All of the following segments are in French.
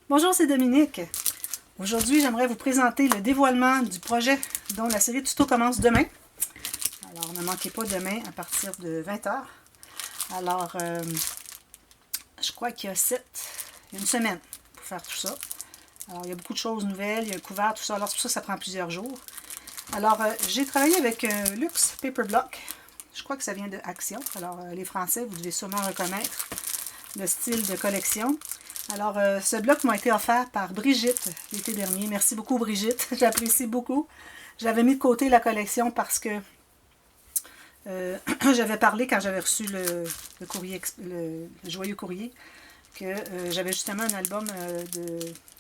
Bonjour, c'est Dominique. Aujourd'hui, j'aimerais vous présenter le dévoilement du projet dont la série tuto commence demain. Alors, ne manquez pas demain à partir de 20 h. Alors, je crois qu'il y a une semaine pour faire tout ça. Alors, il y a beaucoup de choses nouvelles, il y a un couvert, tout ça. Alors, c'est pour ça que ça prend plusieurs jours. Alors, j'ai travaillé avec Luxe Paper Block. Je crois que ça vient de Action. Alors, les Français, vous devez sûrement reconnaître le style de collection. Alors, ce bloc m'a été offert par Brigitte l'été dernier. Merci beaucoup, Brigitte. J'apprécie beaucoup. J'avais mis de côté la collection parce que j'avais parlé quand j'avais reçu le courrier, le joyeux courrier, que j'avais justement un album de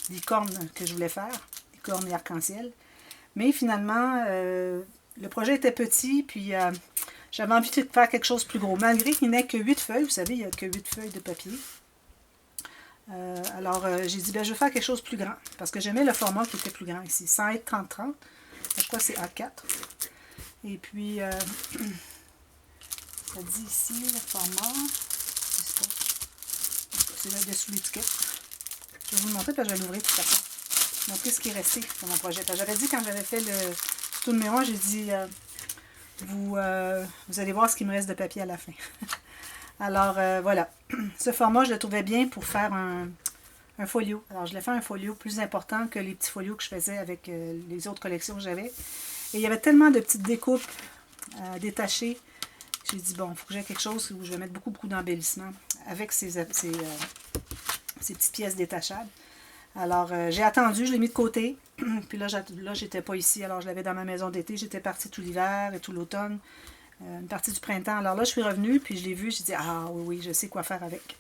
licornes que je voulais faire, licornes et arc-en-ciel. Mais finalement, le projet était petit, puis j'avais envie de faire quelque chose de plus gros. Malgré qu'il n'y ait que 8 feuilles, vous savez, il n'y a que 8 feuilles de papier. Alors, j'ai dit, ben, je vais faire quelque chose de plus grand, parce que j'aimais le format qui était plus grand ici, sans être 30-30. Je crois que c'est A4. Et puis, ça dit ici, le format, c'est là dessous l'étiquette. Je vais vous le montrer, puis je vais l'ouvrir tout à fait. Vous montrer ce qui est resté dans mon projet. J'avais dit, quand j'avais fait le tuto numéro 1, j'ai dit, vous allez voir ce qui me reste de papier à la fin. Alors, voilà. Ce format, je le trouvais bien pour faire un folio. Alors, je l'ai fait un folio plus important que les petits folios que je faisais avec les autres collections que j'avais. Et il y avait tellement de petites découpes détachées. J'ai dit, bon, il faut que j'ai quelque chose où je vais mettre beaucoup d'embellissements avec ces petites pièces détachables. Alors, j'ai attendu, je l'ai mis de côté. Puis là, j'étais pas ici. Alors, je l'avais dans ma maison d'été. J'étais partie tout l'hiver et tout l'automne. Une partie du printemps. Alors là, je suis revenue, puis je l'ai vu, j'ai dit, ah oui, je sais quoi faire avec.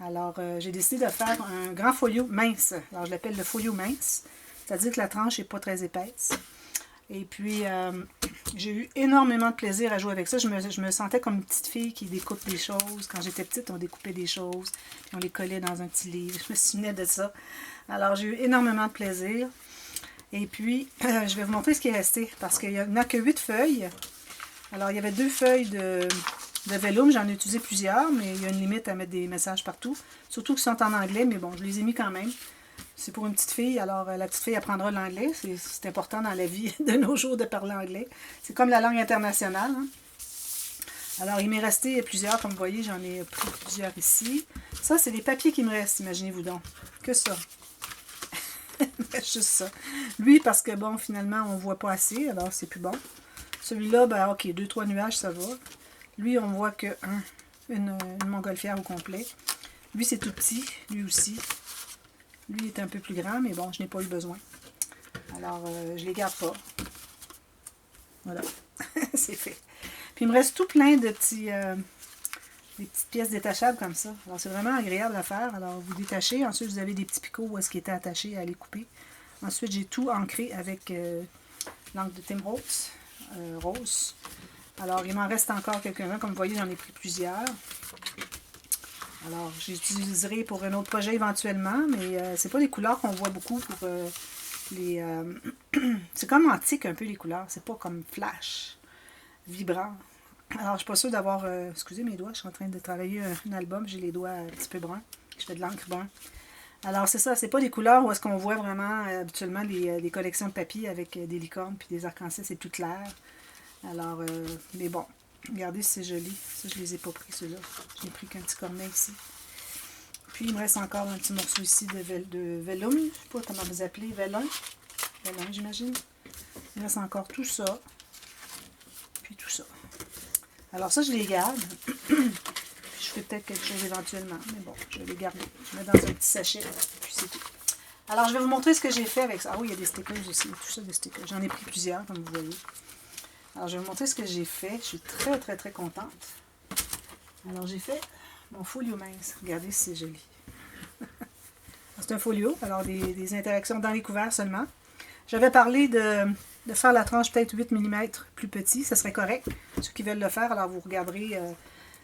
Alors, j'ai décidé de faire un grand folio mince. Alors, je l'appelle le folio mince, c'est-à-dire que la tranche n'est pas très épaisse. Et puis, j'ai eu énormément de plaisir à jouer avec ça. Je me sentais comme une petite fille qui découpe des choses. Quand j'étais petite, on découpait des choses, puis on les collait dans un petit livre. Je me souvenais de ça. Alors, j'ai eu énormément de plaisir. Et puis, je vais vous montrer ce qui est resté, parce qu'il n'y en a que 8 feuilles. Alors, il y avait 2 feuilles de vellum. J'en ai utilisé plusieurs, mais il y a une limite à mettre des messages partout. Surtout qu'ils sont en anglais, mais bon, je les ai mis quand même. C'est pour une petite fille. Alors, la petite fille apprendra l'anglais. C'est important dans la vie de nos jours de parler anglais. C'est comme la langue internationale. Hein? Alors, il m'est resté plusieurs. Comme vous voyez, j'en ai pris plusieurs ici. Ça, c'est les papiers qui me restent, imaginez-vous donc. Que ça. Juste ça. Lui, parce que, bon, finalement, on ne voit pas assez. Alors, c'est plus bon. Celui-là, ben ok, 2-3 nuages, ça va. Lui, on voit que une montgolfière au complet. Lui, c'est tout petit, lui aussi. Lui est un peu plus grand, mais bon, je n'ai pas eu besoin. Alors, je ne les garde pas. Voilà, c'est fait. Puis, il me reste tout plein de des petites pièces détachables comme ça. Alors, c'est vraiment agréable à faire. Alors, vous détachez. Ensuite, vous avez des petits picots où est-ce qu'il était attaché à les couper. Ensuite, j'ai tout ancré avec l'encre de Tim Holtz. Rose. Alors, il m'en reste encore quelques-uns. Comme vous voyez, j'en ai pris plusieurs. Alors, j'utiliserai pour un autre projet éventuellement, mais c'est pas des couleurs qu'on voit beaucoup pour les... c'est comme antique un peu les couleurs. C'est pas comme flash, vibrant. Alors, je suis pas sûre d'avoir... excusez mes doigts, je suis en train de travailler un album. J'ai les doigts un petit peu bruns. Je fais de l'encre brun. Alors, c'est ça, c'est pas des couleurs où est-ce qu'on voit vraiment habituellement les collections de papier avec des licornes puis des arcs-en-ciel, c'est tout clair. Alors, mais bon, regardez si c'est joli. Ça, je les ai pas pris, ceux-là. Je n'ai pris qu'un petit cornet ici. Puis, il me reste encore un petit morceau ici de vellum. Je ne sais pas comment vous appelez, vellum. Vellum, j'imagine. Il me reste encore tout ça. Puis tout ça. Alors, ça, je les garde. Je fais peut-être quelque chose éventuellement, mais bon, je vais les garder. Je mets dans un petit sachet, puis c'est tout. Alors, je vais vous montrer ce que j'ai fait avec ça. Ah oui, il y a des stickers aussi, tout ça des stickers. J'en ai pris plusieurs, comme vous voyez. Alors, je vais vous montrer ce que j'ai fait. Je suis très, très, très contente. Alors, j'ai fait mon folio mince. Regardez si c'est joli. C'est un folio, alors des interactions dans les couverts seulement. J'avais parlé de faire la tranche peut-être 8 mm plus petit, ça serait correct. Ceux qui veulent le faire, alors vous regarderez...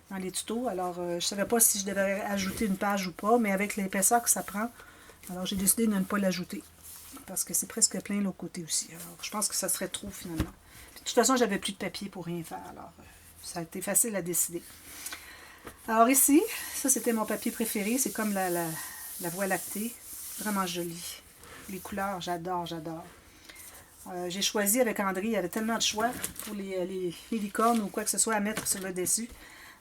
dans les tutos. Alors, je ne savais pas si je devais ajouter une page ou pas, mais avec l'épaisseur que ça prend, alors j'ai décidé de ne pas l'ajouter. Parce que c'est presque plein l'autre côté aussi. Alors, je pense que ça serait trop finalement. Puis, de toute façon, j'avais plus de papier pour rien faire. Alors, ça a été facile à décider. Alors ici, ça c'était mon papier préféré. C'est comme la Voie lactée. Vraiment joli. Les couleurs, j'adore, j'adore. J'ai choisi avec André, il y avait tellement de choix pour les licornes ou quoi que ce soit à mettre sur le dessus.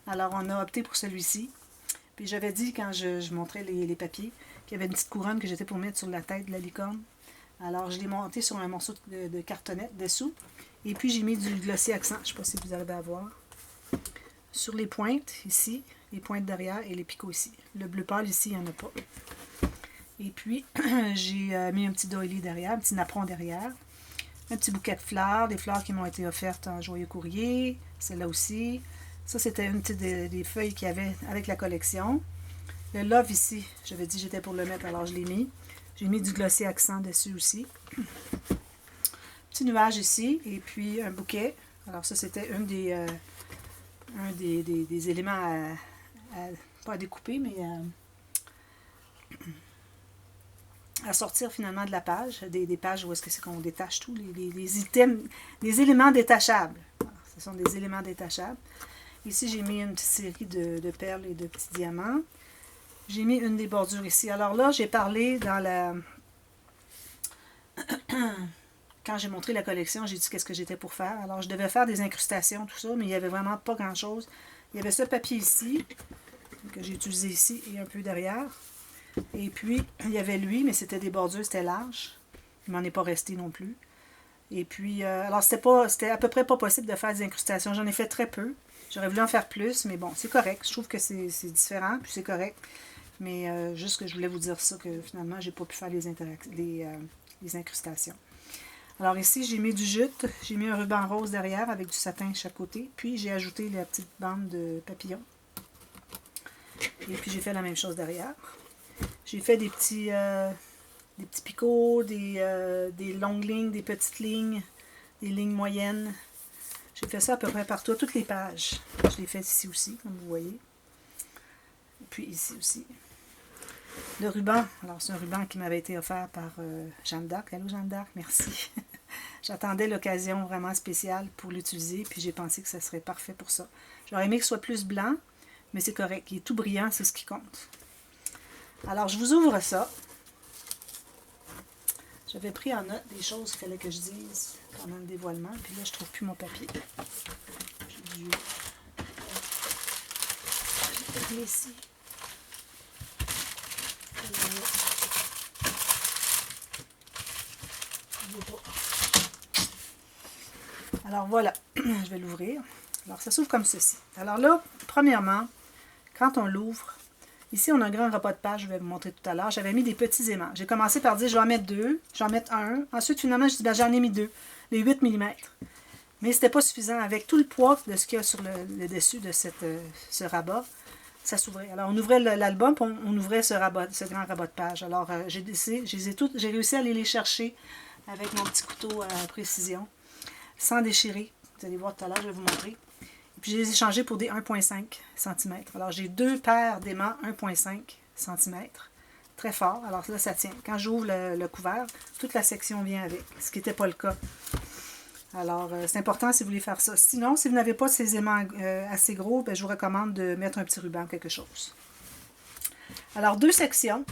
Alors, on a opté pour celui-ci. Puis j'avais dit, quand je montrais les papiers, qu'il y avait une petite couronne que j'étais pour mettre sur la tête de la licorne. Alors, je l'ai monté sur un morceau de cartonnette dessous. Et puis, j'ai mis du glossy accent. Je ne sais pas si vous arrivez à voir. Sur les pointes, ici, les pointes derrière et les picots ici. Le bleu pâle, ici, il n'y en a pas. Et puis, j'ai mis un petit doily derrière, un petit napperon derrière. Un petit bouquet de fleurs, des fleurs qui m'ont été offertes en joyeux courrier. Celle-là aussi. Ça, c'était une des feuilles qu'il y avait avec la collection. Le love ici, j'avais dit que j'étais pour le mettre, alors je l'ai mis. J'ai mis du glossy accent dessus aussi. Petit nuage ici, et puis un bouquet. Alors ça, c'était un des éléments pas à découper, mais à sortir finalement de la page. Des pages où est-ce que c'est qu'on détache tout, les items, les éléments détachables. Alors, ce sont des éléments détachables. Ici, j'ai mis une petite série de perles et de petits diamants. J'ai mis une des bordures ici. Alors là, j'ai parlé dans la... Quand j'ai montré la collection, j'ai dit qu'est-ce que j'étais pour faire. Alors, je devais faire des incrustations, tout ça, mais il n'y avait vraiment pas grand-chose. Il y avait ce papier ici, que j'ai utilisé ici et un peu derrière. Et puis, il y avait lui, mais c'était des bordures, c'était large. Il m'en est pas resté non plus. Et puis, alors, c'était à peu près pas possible de faire des incrustations. J'en ai fait très peu. J'aurais voulu en faire plus, mais bon, c'est correct. Je trouve que c'est différent, puis c'est correct. Mais juste que je voulais vous dire ça, que finalement, j'ai pas pu faire les incrustations. Alors ici, j'ai mis du jute. J'ai mis un ruban rose derrière avec du satin de chaque côté. Puis, j'ai ajouté la petite bande de papillons. Et puis, j'ai fait la même chose derrière. J'ai fait des petits picots, des longues lignes, des petites lignes, des lignes moyennes. J'ai fait ça à peu près partout, à toutes les pages. Je l'ai fait ici aussi, comme vous voyez. Et puis ici aussi. Le ruban, alors c'est un ruban qui m'avait été offert par Jeanne d'Arc. Allô Jeanne d'Arc, merci. J'attendais l'occasion vraiment spéciale pour l'utiliser, puis j'ai pensé que ça serait parfait pour ça. J'aurais aimé que ce soit plus blanc, mais c'est correct. Il est tout brillant, c'est ce qui compte. Alors, je vous ouvre ça. J'avais pris en note des choses qu'il fallait que je dise pendant le dévoilement. Puis là, je ne trouve plus mon papier. J'ai dû... J'ai ici. Alors voilà, je vais l'ouvrir. Alors, ça s'ouvre comme ceci. Alors là, premièrement, quand on l'ouvre, ici, on a un grand repas de page, je vais vous montrer tout à l'heure. J'avais mis des petits aimants. J'ai commencé par dire, je vais en mettre 2, je vais en mettre un. Ensuite, finalement, je dis, ben, j'en ai mis 2, les 8 mm. Mais ce n'était pas suffisant. Avec tout le poids de ce qu'il y a sur le dessus de ce rabat, ça s'ouvrait. Alors, on ouvrait l'album, puis on ouvrait ce grand rabat de page. Alors, j'ai réussi à aller les chercher avec mon petit couteau à précision, sans déchirer. Vous allez voir tout à l'heure, je vais vous montrer. Puis je les ai changés pour des 1,5 cm. Alors j'ai 2 paires d'aimants 1,5 cm. Très fort. Alors là, ça tient. Quand j'ouvre le couvert, toute la section vient avec, ce qui n'était pas le cas. Alors, c'est important si vous voulez faire ça. Sinon, si vous n'avez pas ces aimants assez gros, ben, je vous recommande de mettre un petit ruban ou quelque chose. Alors, 2 sections.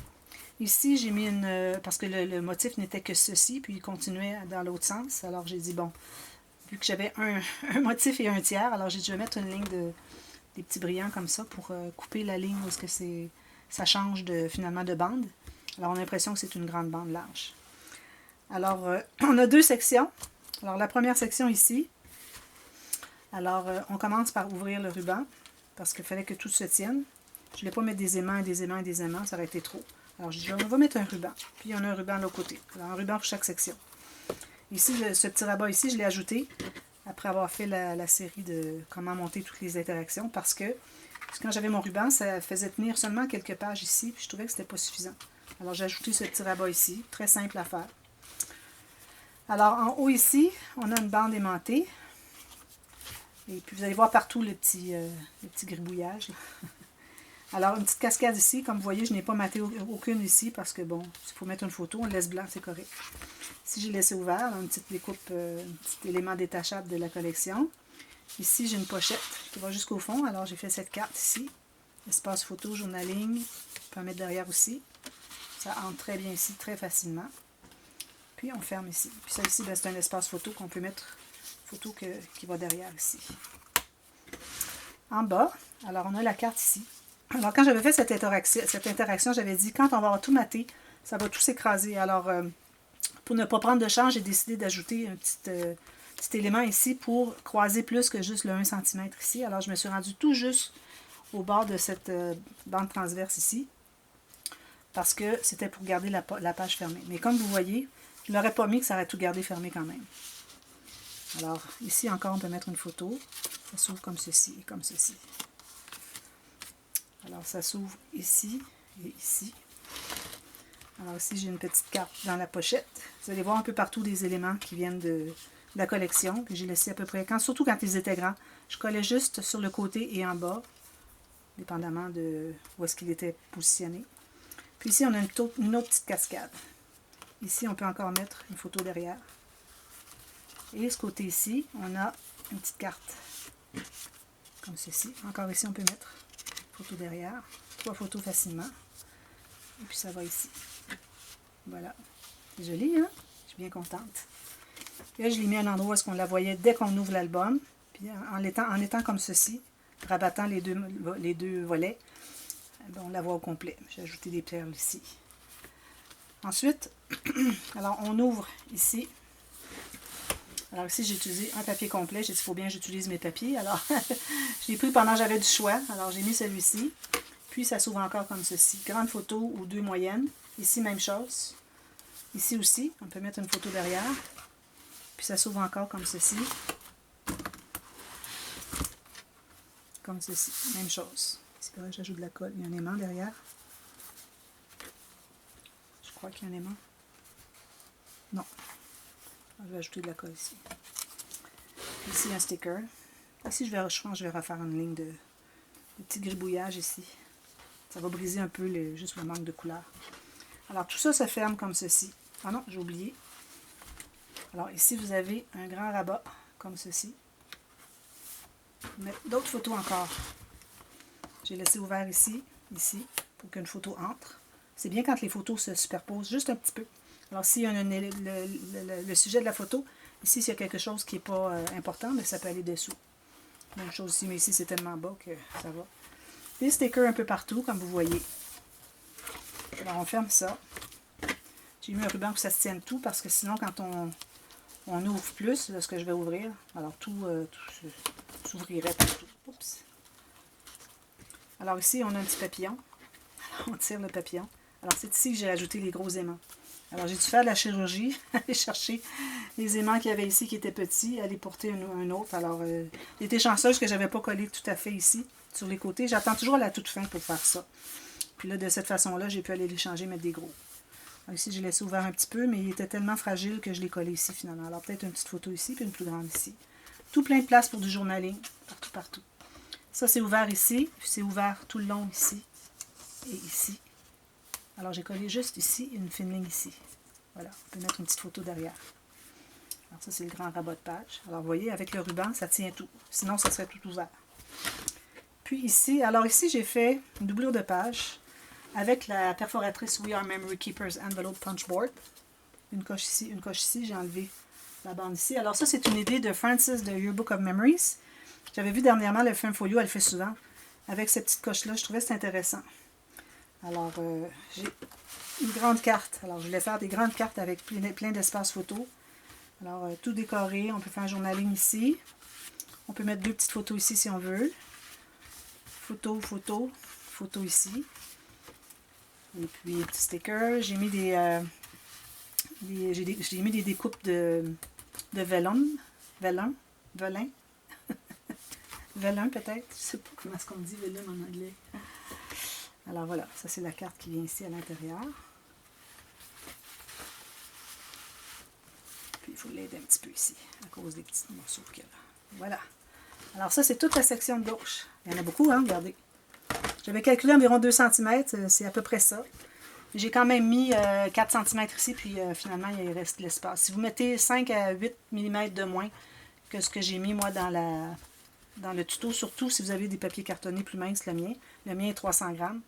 Ici, j'ai mis une... parce que le motif n'était que ceci, puis il continuait dans l'autre sens. Alors, j'ai dit, bon... Vu que j'avais un motif et un tiers, alors j'ai dû mettre une ligne des petits brillants comme ça pour couper la ligne où est-ce que ça change finalement de bande. Alors on a l'impression que c'est une grande bande large. Alors on a 2 sections. Alors la première section ici. Alors on commence par ouvrir le ruban parce qu'il fallait que tout se tienne. Je ne voulais pas mettre des aimants et des aimants et des aimants, ça aurait été trop. Alors je dis on va mettre un ruban. Puis on a un ruban de l'autre côté. Alors un ruban pour chaque section. Ici, ce petit rabat ici, je l'ai ajouté après avoir fait la série de comment monter toutes les interactions parce que quand j'avais mon ruban, ça faisait tenir seulement quelques pages ici, puis je trouvais que c'était pas suffisant. Alors j'ai ajouté ce petit rabat ici, très simple à faire. Alors en haut ici, on a une bande aimantée. Et puis vous allez voir partout le petit gribouillage. Alors une petite cascade ici, comme vous voyez, je n'ai pas maté aucune ici parce que bon, s'il faut mettre une photo, on le laisse blanc, c'est correct. Ici, j'ai laissé ouvert, une petite découpe, un petit élément détachable de la collection. Ici, j'ai une pochette qui va jusqu'au fond. Alors, j'ai fait cette carte ici. Espace photo, journaling. On peut en mettre derrière aussi. Ça entre très bien ici, très facilement. Puis on ferme ici. Puis ça ici, c'est un espace photo qu'on peut mettre, photo qui va derrière ici. En bas, alors on a la carte ici. Alors quand j'avais fait cette interaction, j'avais dit, quand on va avoir tout maté, ça va tout s'écraser. Alors, pour ne pas prendre de chance, j'ai décidé d'ajouter un petit élément ici pour croiser plus que juste le 1 cm ici. Alors, je me suis rendue tout juste au bord de cette bande transverse ici, parce que c'était pour garder la page fermée. Mais comme vous voyez, je ne l'aurais pas mis que ça aurait tout gardé fermé quand même. Alors, ici encore, on peut mettre une photo. Ça s'ouvre comme ceci et comme ceci. Alors, ça s'ouvre ici et ici. Alors ici, j'ai une petite carte dans la pochette. Vous allez voir un peu partout des éléments qui viennent de la collection, que j'ai laissé à peu près, surtout quand ils étaient grands. Je collais juste sur le côté et en bas, dépendamment de où est-ce qu'il était positionné. Puis ici, on a une autre petite cascade. Ici, on peut encore mettre une photo derrière. Et ce côté ici, on a une petite carte, comme ceci. Encore ici, on peut mettre une photo derrière. 3 photos facilement. Et puis ça va ici. Voilà. C'est joli, hein? Je suis bien contente. Et là, je l'ai mis à un endroit où est-ce qu'on la voyait dès qu'on ouvre l'album. Puis en étant comme ceci, rabattant les deux volets, on la voit au complet. J'ai ajouté des perles ici. Ensuite, alors on ouvre ici. Alors ici, j'ai utilisé un papier complet. J'ai dit, il faut bien que j'utilise mes papiers. Alors, je l'ai pris pendant que j'avais du choix. Alors, j'ai mis celui-ci. Puis, ça s'ouvre encore comme ceci. Grande photo ou 2 moyennes. Ici, même chose. Ici aussi, on peut mettre une photo derrière. Puis, ça s'ouvre encore comme ceci. Comme ceci. Même chose. C'est vrai, j'ajoute de la colle. Il y a un aimant derrière. Je crois qu'il y a un aimant. Non. Je vais ajouter de la colle ici. Ici, un sticker. Ici, je pense que je vais refaire une ligne de petit gribouillage ici. Ça va briser un peu juste le manque de couleur. Alors, tout ça se ferme comme ceci. Ah non, j'ai oublié. Alors, ici, vous avez un grand rabat, comme ceci. Mais d'autres photos encore. J'ai laissé ouvert ici, pour qu'une photo entre. C'est bien quand les photos se superposent, juste un petit peu. Alors, s'il y a le sujet de la photo, ici, s'il y a quelque chose qui n'est pas important, mais ça peut aller dessous. Même chose ici, mais ici, c'est tellement bas que ça va. Des stickers un peu partout, comme vous voyez. Alors, on ferme ça. J'ai mis un ruban pour que ça se tienne tout, parce que sinon, quand on ouvre plus, là, ce que je vais ouvrir, alors tout s'ouvrirait partout. Oups. Alors ici, on a un petit papillon. Alors, on tire le papillon. Alors, c'est ici que j'ai ajouté les gros aimants. Alors, j'ai dû faire de la chirurgie, aller chercher les aimants qu'il y avait ici qui étaient petits, aller porter un autre. Alors, j'ai été chanceuse que je n'avais pas collé tout à fait ici, sur les côtés. J'attends toujours à la toute fin pour faire ça. Puis là, de cette façon-là, j'ai pu aller les changer, mettre des gros. Alors, ici, j'ai laissé ouvert un petit peu, mais il était tellement fragile que je l'ai collé ici, finalement. Alors, peut-être une petite photo ici, puis une plus grande ici. Tout plein de place pour du journaling, partout, partout. Ça, c'est ouvert ici, puis c'est ouvert tout le long ici et ici. Alors, j'ai collé juste ici une fine ligne ici. Voilà, on peut mettre une petite photo derrière. Alors, ça, c'est le grand rabat de page. Alors, vous voyez, avec le ruban, ça tient tout. Sinon, ça serait tout ouvert. Puis ici, alors ici, j'ai fait une doublure de page avec la perforatrice We Are Memory Keepers Envelope Punch Board. Une coche ici, j'ai enlevé la bande ici. Alors, ça, c'est une idée de Frances de Yearbook of Memories. J'avais vu dernièrement le film folio, elle le fait souvent. Avec cette petite coche-là, je trouvais que c'était intéressant. Alors, j'ai une grande carte. Alors, je voulais faire des grandes cartes avec plein d'espaces photo. Alors, tout décoré. On peut faire un journaling ici. On peut mettre 2 petites photos ici si on veut. Photo, photo, photo ici. Et puis, petit sticker. J'ai mis j'ai mis des découpes de velin. Velin peut-être. Je ne sais pas comment est-ce qu'on dit velin en anglais. Alors voilà, ça c'est la carte qui vient ici à l'intérieur. Puis il faut l'aider un petit peu ici, à cause des petits morceaux qu'il y a là. Voilà. Alors ça c'est toute la section de gauche. Il y en a beaucoup, hein, regardez. J'avais calculé environ 2 cm, c'est à peu près ça. J'ai quand même mis 4 cm ici, puis finalement il reste de l'espace. Si vous mettez 5 à 8 mm de moins que ce que j'ai mis moi dans le tuto, surtout si vous avez des papiers cartonnés plus minces que le mien. Le mien est 300 grammes.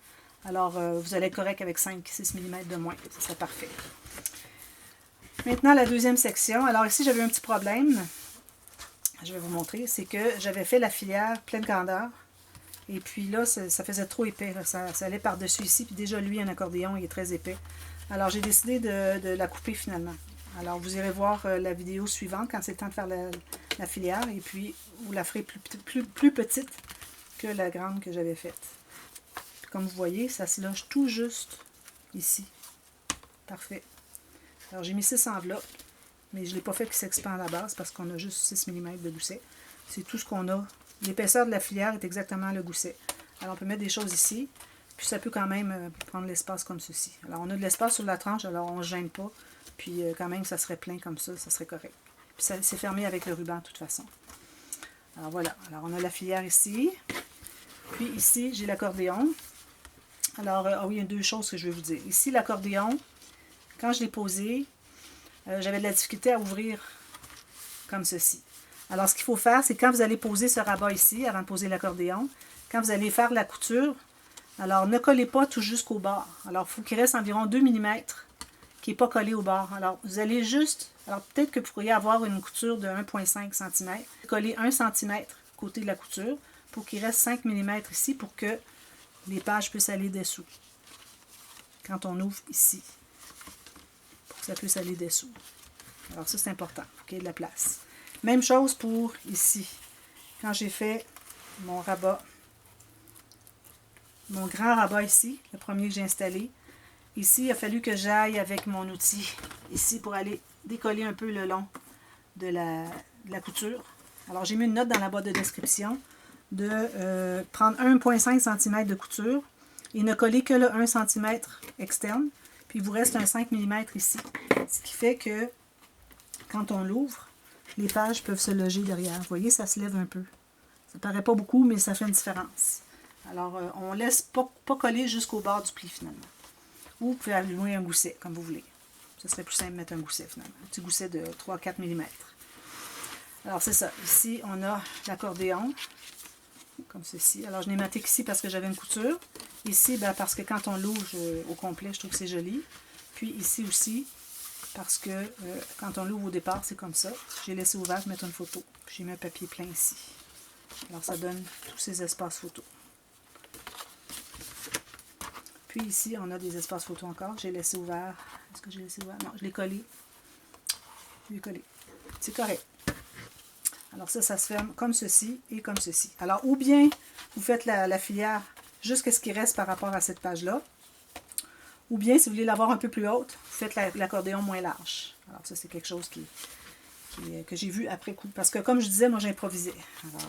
Alors, vous allez être correct avec 5-6 mm de moins. Ce serait parfait. Maintenant, la deuxième section. Alors ici, j'avais un petit problème. Je vais vous montrer. C'est que j'avais fait la filière pleine grandeur. Et puis là, ça faisait trop épais. Là. Ça allait par-dessus ici. Puis déjà, lui, un accordéon, il est très épais. Alors, j'ai décidé de la couper finalement. Alors, vous irez voir la vidéo suivante quand c'est le temps de faire la filière. Et puis, vous la ferez plus petite que la grande que j'avais faite. Puis, comme vous voyez, ça se loge tout juste ici. Parfait. Alors, j'ai mis 6 enveloppes. Mais je ne l'ai pas fait qu'il s'expande à la base parce qu'on a juste 6 mm de gousset. C'est tout ce qu'on a. L'épaisseur de la filière est exactement le gousset. Alors, on peut mettre des choses ici. Puis, ça peut quand même prendre l'espace comme ceci. Alors, on a de l'espace sur la tranche, alors on ne se gêne pas. Puis, quand même, ça serait plein comme ça serait correct. Puis, c'est fermé avec le ruban, de toute façon. Alors, voilà. Alors, on a la filière ici. Puis, ici, j'ai l'accordéon. Alors, oui, il y a 2 choses que je vais vous dire. Ici, l'accordéon, quand je l'ai posé, j'avais de la difficulté à ouvrir comme ceci. Alors, ce qu'il faut faire, c'est quand vous allez poser ce rabat ici, avant de poser l'accordéon, quand vous allez faire la couture, alors ne collez pas tout jusqu'au bord. Alors, il faut qu'il reste environ 2 mm qui n'est pas collé au bord. Alors, vous allez juste, alors peut-être que vous pourriez avoir une couture de 1,5 cm, coller 1 cm côté de la couture pour qu'il reste 5 mm ici pour que les pages puissent aller dessous. Quand on ouvre ici, pour que ça puisse aller dessous. Alors ça, c'est important, il faut qu'il y ait de la place. Même chose pour ici. Quand j'ai fait mon rabat, mon grand rabat ici, le premier que j'ai installé, ici, il a fallu que j'aille avec mon outil ici pour aller décoller un peu le long de la couture. Alors, j'ai mis une note dans la boîte de description de prendre 1,5 cm de couture et ne coller que le 1 cm externe. Puis, il vous reste un 5 mm ici. Ce qui fait que quand on l'ouvre, les pages peuvent se loger derrière. Vous voyez, ça se lève un peu. Ça paraît pas beaucoup, mais ça fait une différence. Alors, on ne laisse pas coller jusqu'au bord du pli, finalement. Ou vous pouvez allumer un gousset, comme vous voulez. Ce serait plus simple de mettre un gousset, finalement. Un petit gousset de 3-4 mm. Alors, c'est ça. Ici, on a l'accordéon, comme ceci. Alors, je l'ai maté ici parce que j'avais une couture. Ici, ben, parce que quand on l'ouvre au complet, je trouve que c'est joli. Puis ici aussi, parce que quand on l'ouvre au départ, c'est comme ça. J'ai laissé ouvert pour mettre une photo. Puis j'ai mis un papier plein ici. Alors, ça donne tous ces espaces photos. Puis ici, on a des espaces photos encore. J'ai laissé ouvert. Est-ce que j'ai laissé ouvert? Non, je l'ai collé. Je l'ai collé. C'est correct. Alors ça, ça se ferme comme ceci et comme ceci. Alors, ou bien vous faites la filière jusqu'à ce qu'il reste par rapport à cette page-là. Ou bien, si vous voulez l'avoir un peu plus haute, vous faites l'accordéon moins large. Alors ça, c'est quelque chose que j'ai vu après coup. Parce que comme je disais, moi, j'improvisais. Alors,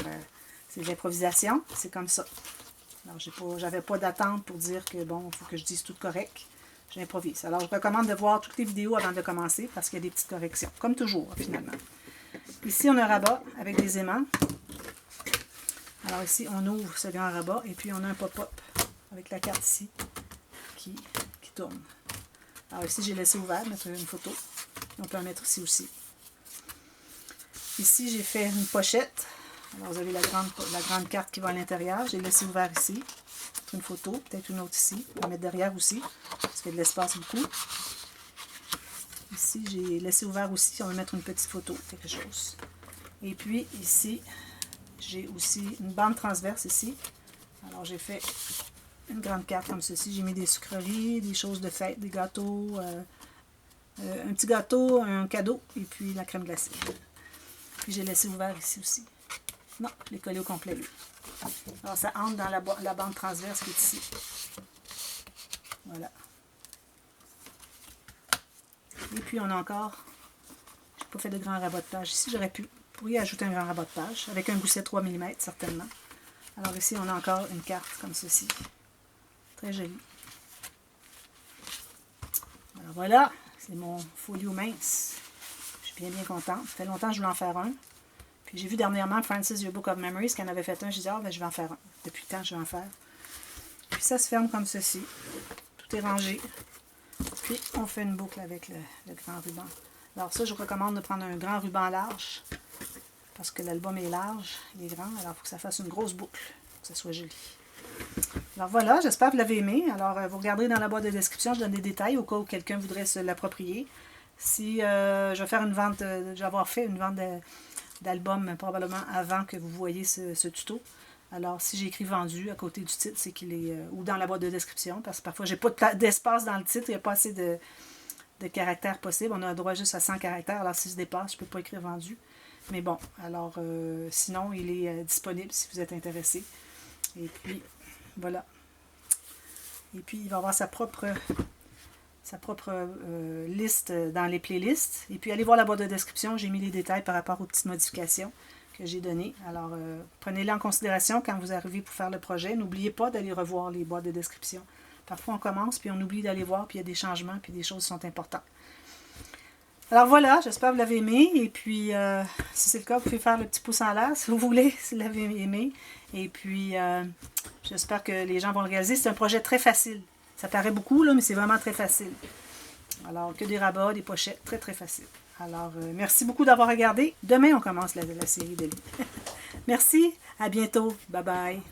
c'est de l'improvisation. C'est comme ça. Alors, j'avais pas d'attente pour dire que, bon, il faut que je dise tout correct. J'improvise. Alors, je recommande de voir toutes les vidéos avant de commencer parce qu'il y a des petites corrections. Comme toujours, finalement. Ici, on a un rabat avec des aimants. Alors, ici, on ouvre ce grand rabat et puis on a un pop-up avec la carte ici qui tourne. Alors, ici, j'ai laissé ouvert, mettre une photo. On peut en mettre ici aussi. Ici, j'ai fait une pochette. Alors, vous avez la grande carte qui va à l'intérieur. J'ai laissé ouvert ici. Une photo, peut-être une autre ici. On va mettre derrière aussi, parce qu'il y a de l'espace beaucoup. Ici, j'ai laissé ouvert aussi. On va mettre une petite photo, quelque chose. Et puis, ici, j'ai aussi une bande transverse ici. Alors, j'ai fait une grande carte comme ceci. J'ai mis des sucreries, des choses de fête, des gâteaux, un petit gâteau, un cadeau, et puis la crème glacée. Puis, j'ai laissé ouvert ici aussi. Non, je l'ai collé au complet, lui. Alors, ça entre dans la bande transverse qui est ici. Voilà. Et puis, on a encore... Je n'ai pas fait de grand rabat de page ici. J'aurais pu pourriez ajouter un grand rabat de page avec un gousset 3 mm, certainement. Alors ici, on a encore une carte comme ceci. Très jolie. Alors voilà, c'est mon folio mince. Je suis bien contente. Ça fait longtemps que je voulais en faire un. Puis j'ai vu dernièrement Francis Your Book of Memories qui en avait fait un. Je disais, ah, ben, je vais en faire un. Depuis quand je vais en faire. Puis ça se ferme comme ceci. Tout est rangé. Puis on fait une boucle avec le grand ruban. Alors ça, je vous recommande de prendre un grand ruban large. Parce que l'album est large, il est grand. Alors il faut que ça fasse une grosse boucle. Pour que ça soit joli. Alors voilà, j'espère que vous l'avez aimé. Alors, vous regarderez dans la boîte de description, je donne des détails au cas où quelqu'un voudrait se l'approprier. Si je vais faire une vente, je vais avoir fait une vente d'album probablement avant que vous voyez ce tuto. Alors, si j'ai écrit vendu à côté du titre, c'est qu'il est, ou dans la boîte de description, parce que parfois, j'ai pas d'espace dans le titre, il n'y a pas assez de caractères possibles. On a un droit juste à 100 caractères, alors si je dépasse, je ne peux pas écrire vendu. Mais bon, alors, sinon, il est disponible si vous êtes intéressé. Et puis, voilà. Et puis, il va avoir sa propre liste dans les playlists. Et puis, allez voir la boîte de description. J'ai mis les détails par rapport aux petites modifications que j'ai données. Alors, prenez-les en considération quand vous arrivez pour faire le projet. N'oubliez pas d'aller revoir les boîtes de description. Parfois, on commence, puis on oublie d'aller voir, puis il y a des changements, puis des choses sont importantes. Alors voilà, j'espère que vous l'avez aimé. Et puis, si c'est le cas, vous pouvez faire le petit pouce en l'air si vous voulez, si vous l'avez aimé. Et puis, j'espère que les gens vont le réaliser. C'est un projet très facile. Ça paraît beaucoup, là, mais c'est vraiment très facile. Alors, que des rabats, des pochettes, très, très facile. Alors, merci beaucoup d'avoir regardé. Demain, on commence la série de livres. Merci, à bientôt. Bye bye.